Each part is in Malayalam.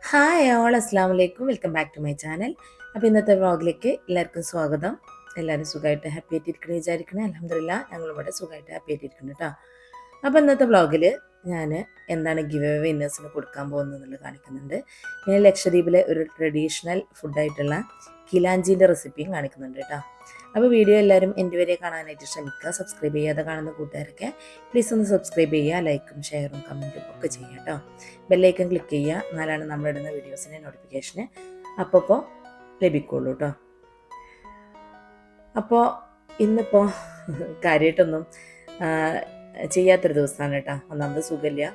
ഹായ് ഓൾ, അസ്സാം വലൈക്കും. Welcome back to my channel. അപ്പോൾ ഇന്നത്തെ വ്ളോഗിലേക്ക് എല്ലാവർക്കും സ്വാഗതം. എല്ലാവരും സുഖമായിട്ട് ഹാപ്പി ആയിട്ടിരിക്കണേ വിചാരിക്കണേ. അൽഹംദുലില്ലാ ഞങ്ങളിവിടെ സുഖമായിട്ട് ഹാപ്പി ആയിട്ടിരിക്കുന്നു കേട്ടോ. അപ്പോൾ ഇന്നത്തെ വ്ളോഗിൽ ഞാൻ എന്താണ് ഗിവ് അവേ വിന്നേഴ്സിന് കൊടുക്കാൻ പോകുന്നതെന്നുള്ളത് കാണിക്കുന്നുണ്ട്. പിന്നെ ലക്ഷദ്വീപിലെ ഒരു ട്രഡീഷണൽ ഫുഡായിട്ടുള്ള കിലാഞ്ചീൻ്റെ റെസിപ്പിയും കാണിക്കുന്നുണ്ട് കേട്ടോ. അപ്പോൾ വീഡിയോ എല്ലാവരും എൻ്റെ വരെ കാണാനായിട്ട് ശ്രമിക്കുക. സബ്സ്ക്രൈബ് ചെയ്യാതെ കാണുന്ന കൂട്ടുകാരൊക്കെ പ്ലീസ് ഒന്ന് സബ്സ്ക്രൈബ് ചെയ്യുക. ലൈക്കും ഷെയറും കമൻറ്റും ഒക്കെ ചെയ്യുക കേട്ടോ. ബെല്ലൈക്കൺ ക്ലിക്ക് ചെയ്യുക, എന്നാലാണ് നമ്മളിടുന്ന വീഡിയോസിൻ്റെ നോട്ടിഫിക്കേഷന് അപ്പോൾ ലഭിക്കുള്ളൂ കേട്ടോ. അപ്പോൾ ഇന്നിപ്പോൾ കാര്യമായിട്ടൊന്നും ചെയ്യാത്തൊരു ദിവസമാണ് കേട്ടോ. ഒന്നാമത് സുഖമില്ല.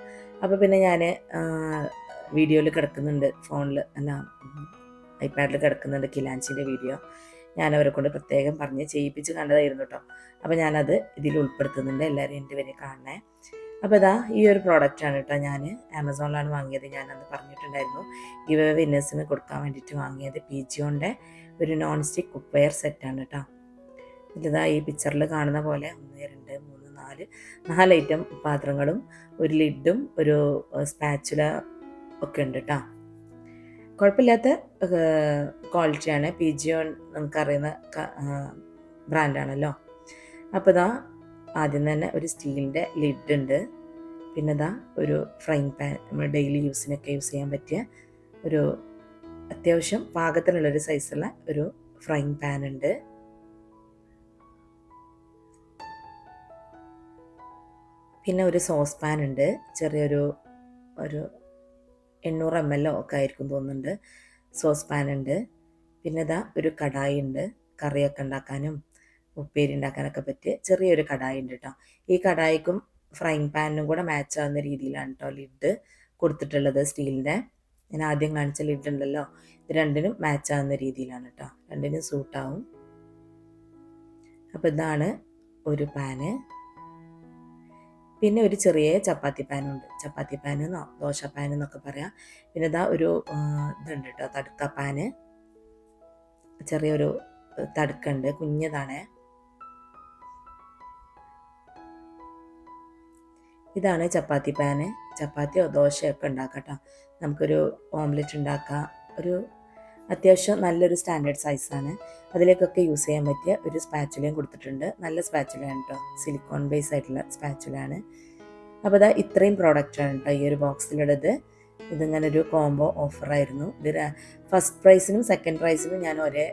അപ്പോൾ പിന്നെ ഞാൻ വീഡിയോയിൽ കിടക്കുന്നുണ്ട്, ഫോണിൽ അല്ല ഐപാഡിൽ കിടക്കുന്നുണ്ട് കിലാഞ്ചിൻ്റെ വീഡിയോ. ഞാനവരെ കൊണ്ട് പ്രത്യേകം പറഞ്ഞ് ചെയ്യിപ്പിച്ച് കണ്ടതായിരുന്നു കേട്ടോ. അപ്പോൾ ഞാനത് ഇതിൽ ഉൾപ്പെടുത്തുന്നുണ്ട്, എല്ലാവരും എൻ്റെ വരെ കാണണേ. അപ്പോൾ ഇതാ ഈ ഒരു പ്രോഡക്റ്റാണ് കേട്ടോ. ഞാൻ ആമസോണിലാണ് വാങ്ങിയത്. ഞാനത് പറഞ്ഞിട്ടുണ്ടായിരുന്നു, ഗിവ് അവേ വിന്നേഴ്സിന് കൊടുക്കാൻ വേണ്ടിയിട്ട് വാങ്ങിയത്. പിജിയോൻ്റെ ഒരു നോൺ സ്റ്റിക്ക് കുക്ക് വെയർ സെറ്റാണ് കേട്ടോ. ഇതിതാ ഈ പിക്ചറിൽ കാണുന്ന പോലെ 1 2 3 4 ഐറ്റം പാത്രങ്ങളും ഒരു ലിഡും ഒരു സ്പാച്ചുല ഒക്കെ ഉണ്ട് കേട്ടോ. കുഴപ്പമില്ലാത്ത ക്വാളിറ്റിയാണ്. പിജിയോൺ നമുക്കറിയുന്ന ബ്രാൻഡാണല്ലോ. അപ്പോൾ ഇതാ ആദ്യം തന്നെ ഒരു സ്റ്റീലിൻ്റെ ലിഡ് ഉണ്ട്. പിന്നെ ഇതാ ഒരു ഫ്രൈങ് പാൻ, നമ്മൾ ഡെയിലി യൂസിനൊക്കെ യൂസ് ചെയ്യാൻ പറ്റിയ ഒരു അത്യാവശ്യം പാകത്തിനുള്ളൊരു സൈസുള്ള ഒരു ഫ്രൈങ് പാൻ ഉണ്ട്. പിന്നെ ഒരു സോസ് പാൻ ഉണ്ട്, ചെറിയൊരു 800 ml ഒക്കെ ആയിരിക്കും തോന്നുന്നുണ്ട് സോസ് പാൻ ഉണ്ട്. പിന്നെ ഇതാ ഒരു കടായി ഉണ്ട്, കറിയൊക്കെ ഉണ്ടാക്കാനും ഉപ്പേരി ഉണ്ടാക്കാനൊക്കെ പറ്റിയ ചെറിയൊരു കടായി ഉണ്ട് കേട്ടോ. ഈ കടായിക്കും ഫ്രൈങ് പാനിനും കൂടെ മാച്ച് ആവുന്ന രീതിയിലാണ് കേട്ടോ ലിഡ് കൊടുത്തിട്ടുള്ളത്, സ്റ്റീലിൻ്റെ. ഞാൻ ആദ്യം കാണിച്ച ലിഡ് ഉണ്ടല്ലോ, ഇത് രണ്ടിനും മാച്ച് ആവുന്ന രീതിയിലാണ് കേട്ടോ, രണ്ടിനും സൂട്ടാവും. അപ്പോൾ ഇതാണ് ഒരു പാന്. പിന്നെ ഒരു ചെറിയ ചപ്പാത്തി പാനുണ്ട്, ചപ്പാത്തി പാനെന്നോ ദോശ പാനെന്നൊക്കെ പറയാം. പിന്നെ ഇതാ ഒരു ഇതുണ്ട് കേട്ടോ, തടുക്ക പാന്, ചെറിയൊരു തടുക്കുണ്ട്, കുഞ്ഞതാണ്. ഇതാണ് ചപ്പാത്തി പാന്. ചപ്പാത്തിയോ ദോശയൊക്കെ ഉണ്ടാക്കാം. നമുക്കൊരു ഓംലെറ്റ് ഉണ്ടാക്കാം. ഒരു അത്യാവശ്യം നല്ലൊരു സ്റ്റാൻഡേർഡ് സൈസാണ്. അതിലേക്കൊക്കെ യൂസ് ചെയ്യാൻ പറ്റിയ ഒരു സ്പാച്ചുലയും കൊടുത്തിട്ടുണ്ട്. നല്ല സ്പാച്ചുലയാണ് കേട്ടോ, സിലിക്കോൺ ബേസ് ആയിട്ടുള്ള സ്പാച്ചുലയാണ്. അപ്പോൾ ഇതാ ഇത്രയും പ്രോഡക്റ്റാണ് കേട്ടോ ഈ ഒരു ബോക്സിലുള്ളത്. ഇതിങ്ങനെ ഒരു കോംബോ ഓഫറായിരുന്നു. ഇത് ഫസ്റ്റ് പ്രൈസിനും സെക്കൻഡ് പ്രൈസിനും ഞാൻ ഒരേ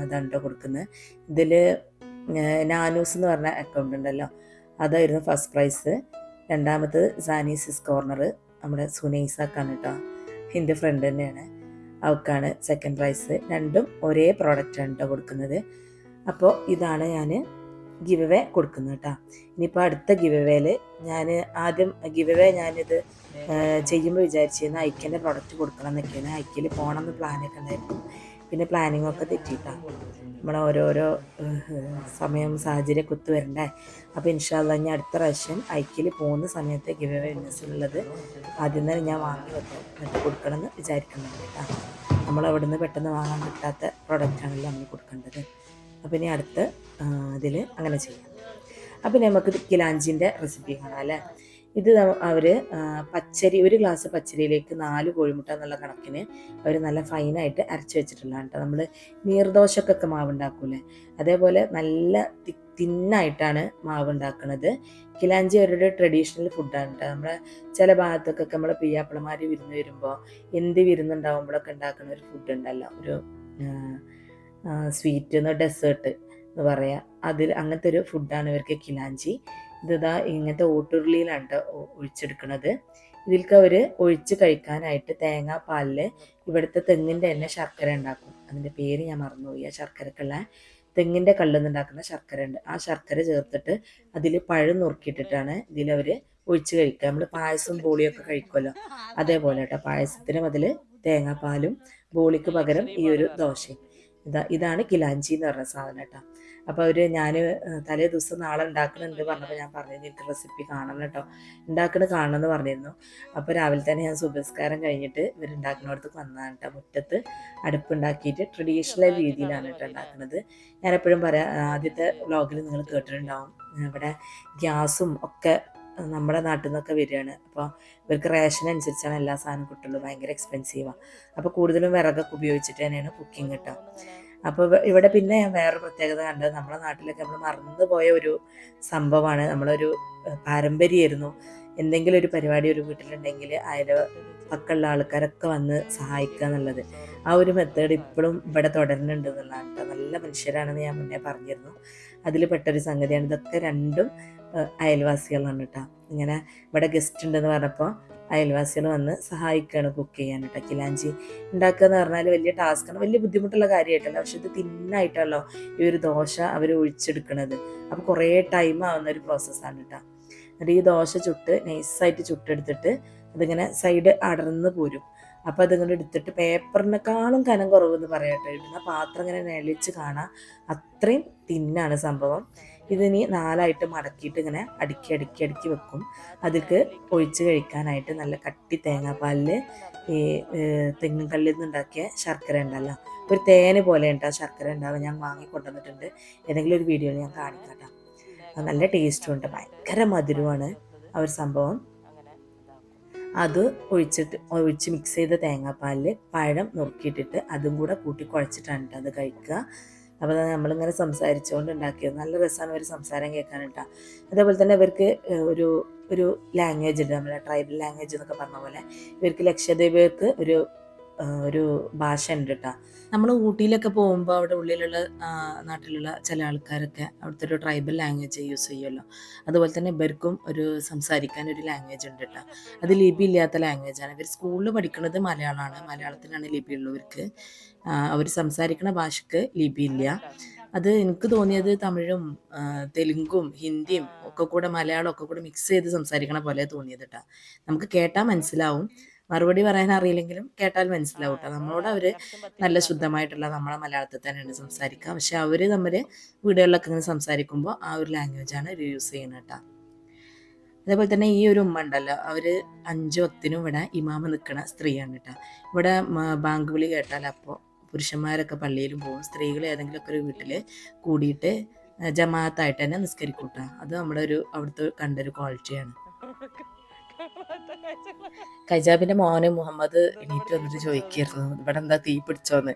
ഇതാണ് കേട്ടോ കൊടുക്കുന്നത്. ഇതിൽ നാനൂസ് എന്ന് പറഞ്ഞ അക്കൗണ്ട് ഉണ്ടല്ലോ, അതായിരുന്നു ഫസ്റ്റ് പ്രൈസ്. രണ്ടാമത് സാനീസിസ് കോർണർ, നമ്മുടെ സുനൈസാക്കാണ് കേട്ടോ, എൻ്റെ ഫ്രണ്ട് തന്നെയാണ്, അവൾക്കാണ് സെക്കൻഡ് പ്രൈസ്. രണ്ടും ഒരേ പ്രോഡക്റ്റാണ് കേട്ടോ കൊടുക്കുന്നത്. അപ്പോൾ ഇതാണ് ഞാൻ ഗിവ് അവേ കൊടുക്കുന്നത് കേട്ടോ. ഇനിയിപ്പോൾ അടുത്ത ഗിവ് അവേയിൽ ഞാൻ ആദ്യം ഗിവ് അവേ ഞാനിത് ചെയ്യുമ്പോൾ വിചാരിച്ചിരുന്ന ഐക്യൻ്റെ പ്രോഡക്റ്റ് കൊടുക്കണം എന്നൊക്കെയാണ്. ഐക്യയിൽ പോകണം എന്ന് പ്ലാനൊക്കെ ഉണ്ടായിരുന്നു. പിന്നെ പ്ലാനിങ്ങൊക്കെ തെറ്റിയിട്ടാണ്, നമ്മളെ ഓരോരോ സമയം സാഹചര്യമൊക്കെ ഒത്തു വരണ്ടേ. അപ്പോൾ ഇൻഷാ അല്ലാഹ് ഞാൻ അടുത്ത പ്രാവശ്യം ഐക്യയിൽ പോകുന്ന സമയത്ത് ഗിവ് അവേ വിന്നേഴ്സിനുള്ളത് ആദ്യം തന്നെ ഞാൻ വാങ്ങി വെക്കും, എന്നിട്ട് കൊടുക്കണം എന്ന് വിചാരിക്കുന്നുണ്ട് കേട്ടോ. നമ്മളവിടുന്ന് പെട്ടെന്ന് വാങ്ങാൻ കിട്ടാത്ത പ്രോഡക്റ്റാണല്ലോ നമ്മൾ കൊടുക്കേണ്ടത്. അപ്പോൾ ഇനി അടുത്ത് ഇതിൽ അങ്ങനെ ചെയ്യാം. അപ്പോൾ നമുക്ക് കിലാഞ്ചിൻ്റെ റെസിപ്പി കാണാം അല്ലേ. ഇത് അവർ പച്ചരി, ഒരു ഗ്ലാസ് പച്ചരിയിലേക്ക് 4 കോഴിമുട്ട എന്നുള്ള കണക്കിന് അവർ നല്ല ഫൈനായിട്ട് അരച്ച് വെച്ചിട്ടുള്ളതാണ് കേട്ടോ. നമ്മൾ നീർദോശക്കൊക്കെ മാവ് ഉണ്ടാക്കൂലേ, അതേപോലെ നല്ല തിന്നായിട്ടാണ് മാവ് ഉണ്ടാക്കുന്നത്. കിലാഞ്ചി അവരുടെ ട്രഡീഷണൽ ഫുഡാണ് കേട്ടോ. നമ്മുടെ ചില ഭാഗത്തൊക്കെ നമ്മളെ പിയ്യാപ്പിളമാർ വിരുന്ന് വരുമ്പോൾ എന്ത് വിരുന്നുണ്ടാകുമ്പോഴൊക്കെ ഉണ്ടാക്കുന്ന ഒരു ഫുഡ് ഉണ്ടല്ലോ, ഒരു സ്വീറ്റ് ഡെസേർട്ട് എന്ന് പറയാം, അതിൽ അങ്ങനത്തെ ഒരു ഫുഡാണ് ഇവർക്ക് കിലാഞ്ചി. ഇതാ ഇങ്ങനത്തെ ഓട്ടുരുളിയിലാണ് കേട്ടോ ഒഴിച്ചെടുക്കുന്നത്. ഇതിൽക്ക് അവർ ഒഴിച്ച് കഴിക്കാനായിട്ട് തേങ്ങാപ്പാലിൽ ഇവിടുത്തെ തെങ്ങിൻ്റെ തന്നെ ശർക്കര ഉണ്ടാക്കും. അതിൻ്റെ പേര് ഞാൻ മറന്നുപോയി. ആ ശർക്കരക്കുള്ള തെങ്ങിൻ്റെ കള്ളിൽ ഉണ്ടാക്കുന്ന ശർക്കര ഉണ്ട്, ആ ശർക്കര ചേർത്തിട്ട് അതിൽ പഴം നുറുക്കിയിട്ടിട്ടാണ് ഇതിലവർ ഒഴിച്ച് കഴിക്കുക. നമ്മൾ പായസവും ബോളിയൊക്കെ കഴിക്കുമല്ലോ, അതേപോലെ കേട്ടോ. പായസത്തിനും അതിൽ തേങ്ങാപ്പാലും ബോളിക്ക് പകരം ഈ ഒരു ദോശയും. ഇതാണ് കിലാഞ്ചി എന്ന് പറഞ്ഞ സാധനം കേട്ടോ. അപ്പോൾ അവർ ഞാൻ തലേ ദിവസം നാളെ ഉണ്ടാക്കുന്നുണ്ട് പറഞ്ഞപ്പോൾ ഞാൻ പറഞ്ഞിരുന്നു എനിക്ക് റെസിപ്പി കാണണം കേട്ടോ, കാണണം എന്ന് പറഞ്ഞിരുന്നു. അപ്പോൾ രാവിലെ തന്നെ ഞാൻ സുബസ്കാരം കഴിഞ്ഞിട്ട് ഇവരുണ്ടാക്കുന്നിടത്തേക്ക് വന്നതാണ് കേട്ടോ. മുറ്റത്ത് അടുപ്പുണ്ടാക്കിയിട്ട് ട്രഡീഷണൽ രീതിയിലാണ് കേട്ടോ ഉണ്ടാക്കുന്നത്. ഞാനെപ്പോഴും പറയാം, ആദ്യത്തെ വ്ളോഗിൽ നിങ്ങൾ കേട്ടിട്ടുണ്ടാവും, ഇവിടെ ഗ്യാസും ഒക്കെ നമ്മുടെ നാട്ടിൽ നിന്നൊക്കെ വരികയാണ്. അപ്പോൾ ഇവർക്ക് റേഷൻ അനുസരിച്ചാണ് എല്ലാ സാധനവും കിട്ടുള്ളൂ. ഭയങ്കര എക്സ്പെൻസീവാണ്. അപ്പോൾ കൂടുതലും വിറകൊക്കെ ഉപയോഗിച്ചിട്ട് തന്നെയാണ് കുക്കിംഗ് കിട്ടുക. അപ്പോൾ ഇവിടെ പിന്നെ ഞാൻ വേറൊരു പ്രത്യേകത കണ്ടത്, നമ്മുടെ നാട്ടിലൊക്കെ നമ്മൾ മറന്നുപോയ ഒരു സംഭവമാണ്. നമ്മളൊരു പാരമ്പര്യമായിരുന്നു. എന്തെങ്കിലും ഒരു പരിപാടി ഒരു വീട്ടിലുണ്ടെങ്കിൽ പക്കമുള്ള ആൾക്കാരൊക്കെ വന്ന് സഹായിക്കുക എന്നുള്ളത്. ആ ഒരു മെത്തേഡ് ഇപ്പോഴും ഇവിടെ തുടരുന്നുണ്ട് എന്നുള്ളതാണ് കേട്ടോ. നല്ല മനുഷ്യരാണെന്ന് ഞാൻ മുന്നേ പറഞ്ഞിരുന്നു. അതിൽ പെട്ടൊരു സംഗതിയാണ്. ഇതൊക്കെ രണ്ടും അയൽവാസികളാണ് കേട്ടോ. ഇങ്ങനെ ഇവിടെ ഗസ്റ്റ് ഉണ്ടെന്ന് പറഞ്ഞപ്പോൾ അയൽവാസികൾ വന്ന് സഹായിക്കുകയാണ് കുക്ക് ചെയ്യാൻ കേട്ടോ. കിലാഞ്ചി ഉണ്ടാക്കുക എന്ന് പറഞ്ഞാൽ വലിയ ടാസ്ക്കാണ്, വലിയ ബുദ്ധിമുട്ടുള്ള കാര്യമായിട്ടല്ല. പക്ഷെ ഇത് തിന്നായിട്ടല്ലോ ഈ ഒരു ദോശ അവർ ഒഴിച്ചെടുക്കണത്. അപ്പോൾ കുറേ ടൈം ആവുന്ന ഒരു പ്രോസസ്സാണ് കേട്ടോ. എന്നിട്ട് ഈ ദോശ ചുട്ട് നൈസായിട്ട് ചുട്ടെടുത്തിട്ട് അതിങ്ങനെ സൈഡ് അടർന്ന് പോരും. അപ്പോൾ അതിങ്ങനെ എടുത്തിട്ട് പേപ്പറിനെക്കാളും കനം കുറവെന്ന് പറയട്ടെ, ഇടുന്ന പാത്രം ഇങ്ങനെ നെളിച്ച് കാണാം, അത്രയും തിന്നാണ് സംഭവം. ഇതിനി 4ആയിട്ട് മടക്കിയിട്ട് ഇങ്ങനെ അടുക്കി വെക്കും. അതിലേക്ക് ഒഴിച്ച് കഴിക്കാനായിട്ട് നല്ല കട്ടി തേങ്ങാപ്പാലിൽ ഈ തെങ്ങിൻ കല്ലിൽ നിന്നുണ്ടാക്കിയ ശർക്കര ഉണ്ടല്ലോ, ഒരു തേന് പോലെ ഉണ്ട് ആ ശർക്കര ഉണ്ടാവുക. ഞാൻ വാങ്ങിക്കൊണ്ടുവന്നിട്ടുണ്ട്, ഏതെങ്കിലും ഒരു വീഡിയോയിൽ ഞാൻ കാണിക്കാം. നല്ല ടേസ്റ്റും ഉണ്ട്, ഭയങ്കര മധുരമാണ് ആ ഒരു സംഭവം. അത് ഒഴിച്ച് മിക്സ് ചെയ്ത തേങ്ങാപ്പാലിൽ പഴം നുറുക്കിയിട്ടിട്ട് അതും കൂടെ കൂട്ടി കുഴച്ചിട്ടാണ് അത് കഴിക്കുക. അപ്പോൾ നമ്മളിങ്ങനെ സംസാരിച്ചുകൊണ്ട് ഉണ്ടാക്കിയത് നല്ല രസമാണ് ഇവർ സംസാരം കേൾക്കാനിട്ടാ. അതേപോലെ തന്നെ ഇവർക്ക് ഒരു ലാംഗ്വേജ് ഉണ്ട്, നമ്മുടെ ട്രൈബൽ ലാംഗ്വേജ് എന്നൊക്കെ പറഞ്ഞ പോലെ ഇവർക്ക് ലക്ഷദ്വീപർക്ക് ഒരു ഭാഷ ഉണ്ട് കേട്ടോ. നമ്മൾ ഊട്ടിയിലൊക്കെ പോകുമ്പോൾ അവിടെ ഉള്ളിലുള്ള നാട്ടിലുള്ള ചില ആൾക്കാരൊക്കെ അവിടുത്തെ ഒരു ട്രൈബൽ ലാംഗ്വേജ് യൂസ് ചെയ്യുമല്ലോ. അതുപോലെ തന്നെ ഇവർക്കും സംസാരിക്കാൻ ഒരു ലാംഗ്വേജ് ഉണ്ട് കേട്ടോ. അത് ലിപി ഇല്ലാത്ത ലാംഗ്വേജാണ്. ഇവർ സ്കൂളിൽ പഠിക്കുന്നത് മലയാളമാണ്, മലയാളത്തിലാണ് ലിപി ഉള്ളവർക്ക്. അവർ സംസാരിക്കുന്ന ഭാഷയ്ക്ക് ലിപി ഇല്ല. അത് എനിക്ക് തോന്നിയത് തമിഴും തെലുങ്കും ഹിന്ദിയും ഒക്കെ കൂടെ മലയാളം ഒക്കെ കൂടെ മിക്സ് ചെയ്ത് സംസാരിക്കണ പോലെ തോന്നിയത് കേട്ടോ. നമുക്ക് കേട്ടാൽ മനസ്സിലാവും, മറുപടി പറയാൻ അറിയില്ലെങ്കിലും കേട്ടാൽ മനസ്സിലാവും കേട്ടോ. നമ്മളോട് അവർ നല്ല ശുദ്ധമായിട്ടുള്ള നമ്മളെ മലയാളത്തിൽ തന്നെയാണ് സംസാരിക്കുക. പക്ഷെ അവർ തമ്മിൽ വീടുകളിലൊക്കെ ഇങ്ങനെ സംസാരിക്കുമ്പോൾ ആ ഒരു ലാംഗ്വേജാണ് അവർ യൂസ് ചെയ്യുന്നത് കേട്ടോ. അതേപോലെ തന്നെ ഈ ഒരു ഉമ്മ ഉണ്ടല്ലോ, അവർ 5 വക്തിനും ഇവിടെ ഇമാമ നിൽക്കുന്ന സ്ത്രീയാണ് കേട്ടോ. ഇവിടെ ബാങ്ക് വിളി കേട്ടാൽ അപ്പോൾ പുരുഷന്മാരൊക്കെ പള്ളിയിലും പോകും, സ്ത്രീകൾ ഏതെങ്കിലുമൊക്കെ ഒരു വീട്ടിൽ കൂടിയിട്ട് ജമാഅത്തായിട്ട് തന്നെ നിസ്കരിക്കും കേട്ടോ. അത് നമ്മുടെ അവിടുത്തെ കണ്ടൊരു ക്വാളിറ്റിയാണ്. കൈജാബിൻ്റെ മോന് മുഹമ്മദ് എണീറ്റ് വന്നിട്ട് ചോദിക്കായിരുന്നു ഇവിടെ എന്താ തീ പിടിച്ചോന്ന്.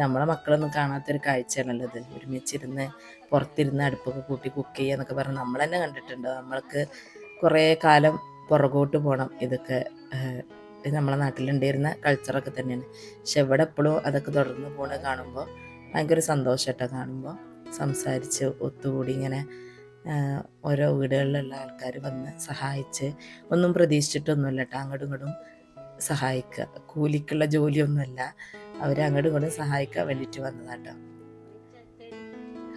നമ്മളെ മക്കളൊന്നും കാണാത്തൊരു കാഴ്ചയാണല്ലോ ഇത്. ഒരുമിച്ചിരുന്ന് പുറത്തിരുന്ന് അടുപ്പൊക്കെ കൂട്ടി കുക്ക് ചെയ്യുക എന്നൊക്കെ പറഞ്ഞ് നമ്മൾ തന്നെ കണ്ടിട്ടുണ്ട്. നമ്മൾക്ക് കുറേ കാലം പുറകോട്ട് പോകണം. ഇതൊക്കെ നമ്മളെ നാട്ടിലുണ്ടായിരുന്ന കൾച്ചറൊക്കെ തന്നെയാണ്. പക്ഷെ ഇവിടെ എപ്പോഴും അതൊക്കെ തുടർന്ന് പോകണ കാണുമ്പോൾ ഭയങ്കര സന്തോഷമായിട്ടോ. കാണുമ്പോൾ സംസാരിച്ച് ഒത്തുകൂടി ഇങ്ങനെ ഓരോ വീടുകളിലുള്ള ആൾക്കാർ വന്ന് സഹായിച്ച്, ഒന്നും പ്രതീക്ഷിച്ചിട്ടൊന്നുമല്ല കേട്ടോ, അങ്ങോട്ടും ഇങ്ങോട്ടും സഹായിക്കുക. കൂലിക്കുള്ള ജോലിയൊന്നുമല്ല, അവർ അങ്ങോട്ടും ഇങ്ങോട്ടും സഹായിക്കാൻ വേണ്ടിയിട്ട് വന്നതാട്ടോ.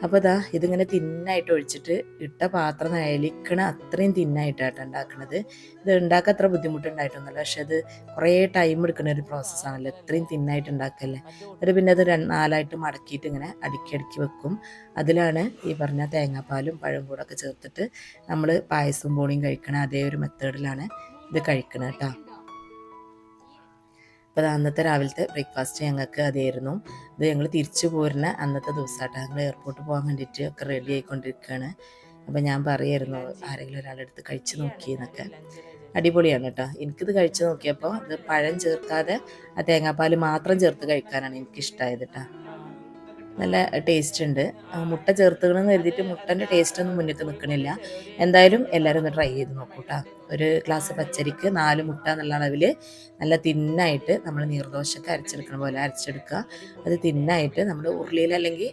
അപ്പോൾ ഇതിങ്ങനെ തിന്നായിട്ട് ഒഴിച്ചിട്ട് ഇട്ട പാത്രം നയലിക്കണ അത്രയും തിന്നായിട്ടാട്ടോ ഉണ്ടാക്കുന്നത്. ഇത് ഉണ്ടാക്കാൻ അത്ര ബുദ്ധിമുട്ടുണ്ടായിട്ടൊന്നുമല്ല, പക്ഷെ അത് കുറേ ടൈം എടുക്കുന്ന ഒരു പ്രോസസ്സാണല്ലോ, ഇത്രയും തിന്നായിട്ട് ഉണ്ടാക്കല്ലേ. എന്നിട്ട് പിന്നെ അത് 4ആയിട്ട് മടക്കിയിട്ട് ഇങ്ങനെ അടുക്കി വെക്കും. അതിലാണ് ഈ പറഞ്ഞ തേങ്ങാപ്പാലും പഴം കൂടൊക്കെ ചേർത്തിട്ട് നമ്മൾ പായസവും ബോണിയും കഴിക്കണ അതേ ഒരു മെത്തേഡിലാണ് ഇത് കഴിക്കണത് കേട്ടോ. അപ്പോൾ അന്നത്തെ രാവിലത്തെ ബ്രേക്ക്ഫാസ്റ്റ് ഞങ്ങൾക്ക് അതായിരുന്നു. ഇത് ഞങ്ങൾ തിരിച്ചു പോരുന്ന അന്നത്തെ ദിവസമാട്ടോ. ഞങ്ങൾ എയർപോർട്ടിൽ പോകാൻ വേണ്ടിയിട്ട് ഒക്കെ റെഡി ആയിക്കൊണ്ടിരിക്കുകയാണ്. അപ്പോൾ ഞാൻ പറയായിരുന്നു ആരെങ്കിലും ഒരാളെടുത്ത് കഴിച്ച് നോക്കി എന്നൊക്കെ. അടിപൊളിയാണ് കേട്ടോ. എനിക്കിത് കഴിച്ച് നോക്കിയപ്പോൾ ഇത് പഴം ചേർക്കാതെ ആ തേങ്ങാപ്പാൽ മാത്രം ചേർത്ത് കഴിക്കാനാണ് എനിക്കിഷ്ടമായത് കേട്ടോ. നല്ല ടേസ്റ്റ് ഉണ്ട്. മുട്ട ചേർത്തുകണമെന്ന് കരുതിയിട്ട് മുട്ടൻ്റെ ടേസ്റ്റൊന്നും മുന്നിട്ട് നിൽക്കണില്ല. എന്തായാലും എല്ലാവരും ഒന്ന് ട്രൈ ചെയ്ത് നോക്കൂ കേട്ടോ. ഒരു ഗ്ലാസ് പച്ചരിക്ക് 4 മുട്ട എന്നുള്ള അളവിൽ നല്ല തിന്നായിട്ട് നമ്മൾ നീർദോശയൊക്കെ അരച്ചെടുക്കണ പോലെ അരച്ചെടുക്കുക. അത് തിന്നായിട്ട് നമ്മൾ ഉരുളിയിൽ അല്ലെങ്കിൽ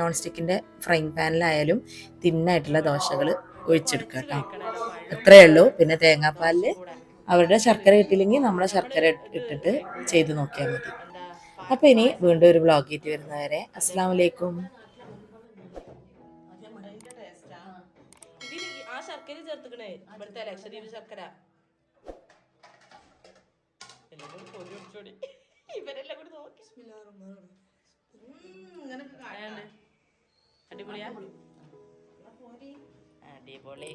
നോൺ സ്റ്റിക്കിൻ്റെ ഫ്രൈങ് പാനിലായാലും തിന്നായിട്ടുള്ള ദോശകൾ ഒഴിച്ചെടുക്കുക കേട്ടോ. അത്രയേ ഉള്ളൂ. പിന്നെ തേങ്ങാപ്പാലിൽ അവരുടെ ശർക്കര കിട്ടിയില്ലെങ്കിൽ നമ്മളെ ശർക്കര ഇട്ടിട്ട് ചെയ്ത് നോക്കിയാൽ മതി. അപ്പോൾ ഇനി വീണ്ടും ഒരു വ്ളോഗായിട്ട് വരുന്നവരെ അസ്സലാമു അലൈക്കും. ശർക്കര ചേർത്തുക്കണേ ഇവിടുത്തെ ലക്ഷദ്വീപ് ശർക്കര ഇവരെല്ലാം കൂടി നോക്കി അടിപൊളിയാ, അടിപൊളി.